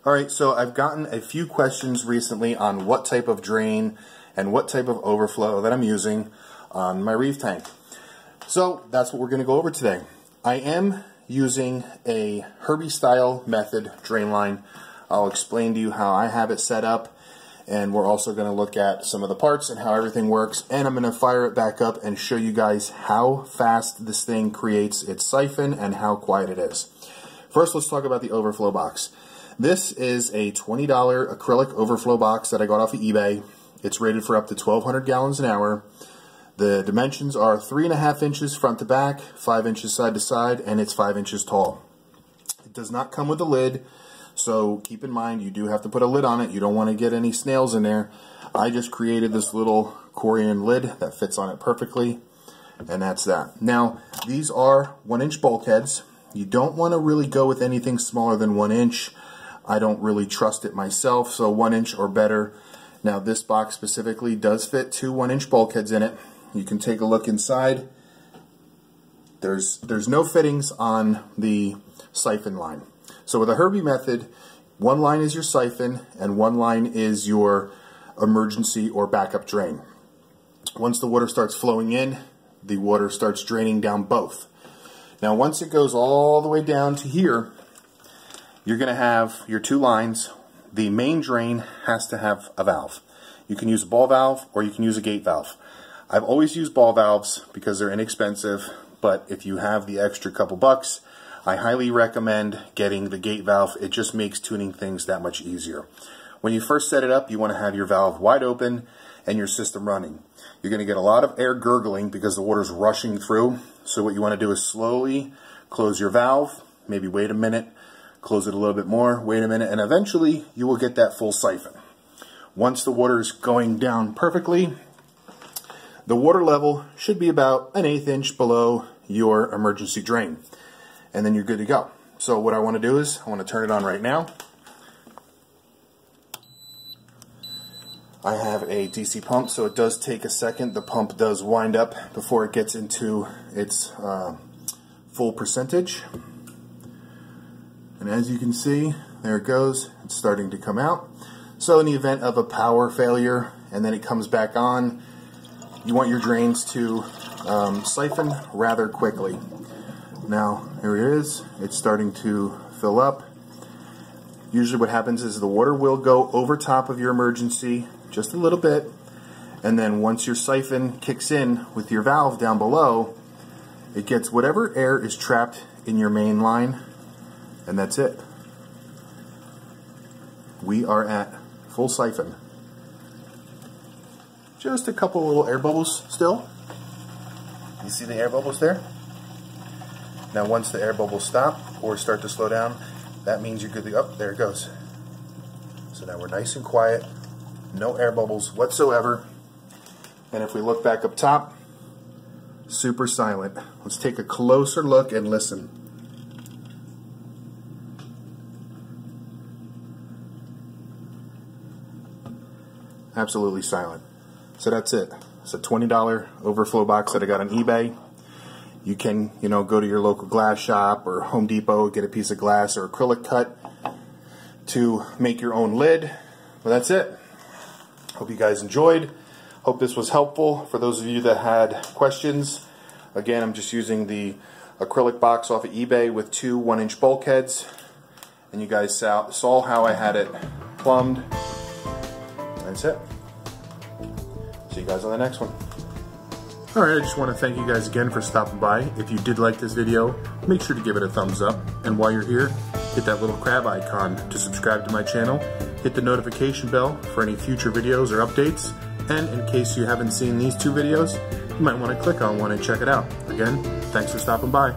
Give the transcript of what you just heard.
Alright, so I've gotten a few questions recently on what type of drain and what type of overflow that I'm using on my reef tank. So that's what we're going to go over today. I am using a Herbie style method drain line. I'll explain to you how I have it set up, and we're also going to look at some of the parts and how everything works, and I'm going to fire it back up and show you guys how fast this thing creates its siphon and how quiet it is. First, let's talk about the overflow box. This is a $20 acrylic overflow box that I got off of eBay. It's rated for up to 1,200 gallons an hour. The dimensions are 3.5 inches front to back, 5 inches side to side, and it's 5 inches tall. It does not come with a lid, so keep in mind you do have to put a lid on it. You don't want to get any snails in there. I just created this little aquarium lid that fits on it perfectly, and that's that. Now, these are 1-inch bulkheads. You don't want to really go with anything smaller than 1 inch. I don't really trust it myself, so 1 inch or better. Now this box specifically does fit 2 1-inch bulkheads in it. You can take a look inside. There's no fittings on the siphon line. So with a Herbie method, one line is your siphon and one line is your emergency or backup drain. Once the water starts flowing in, the water starts draining down both. Now once it goes all the way down to here, you're going to have your 2 lines. The main drain has to have a valve. You can use a ball valve or you can use a gate valve. I've always used ball valves because they're inexpensive, but if you have the extra couple bucks, I highly recommend getting the gate valve. It just makes tuning things that much easier. When you first set it up, you want to have your valve wide open and your system running. You're going to get a lot of air gurgling because the water's rushing through. So what you want to do is slowly close your valve, maybe wait a minute, close it a little bit more, wait a minute, and eventually you will get that full siphon. Once the water is going down perfectly, the water level should be about 1/8 inch below your emergency drain, and then you're good to go. So what I want to do is I want to turn it on right now. I have a DC pump, so it does take a second. The pump does wind up before it gets into its full percentage. And as you can see, there it goes. It's starting to come out. So in the event of a power failure and then it comes back on, you want your drains to siphon rather quickly. Now, here it is. It's starting to fill up. Usually what happens is the water will go over top of your emergency just a little bit, and then once your siphon kicks in with your valve down below, it gets whatever air is trapped in your main line, and that's it. We are at full siphon. Just a couple little air bubbles still. You see the air bubbles there? Now once the air bubbles stop or start to slow down, that means you're good to go. Oh, there it goes. So now we're nice and quiet. No air bubbles whatsoever. And if we look back up top, super silent. Let's take a closer look and listen. Absolutely silent. So that's it. It's a $20 overflow box that I got on eBay. You can, go to your local glass shop or Home Depot, get a piece of glass or acrylic cut to make your own lid. But that's it. Hope you guys enjoyed. Hope this was helpful for those of you that had questions. Again, I'm just using the acrylic box off of eBay with 2 1-inch bulkheads. And you guys saw how I had it plumbed. That's it. See you guys on the next one. Alright, I just want to thank you guys again for stopping by. If you did like this video, make sure to give it a thumbs up. And while you're here, hit that little crab icon to subscribe to my channel. Hit the notification bell for any future videos or updates. And in case you haven't seen these 2 videos, you might want to click on one and check it out. Again, thanks for stopping by.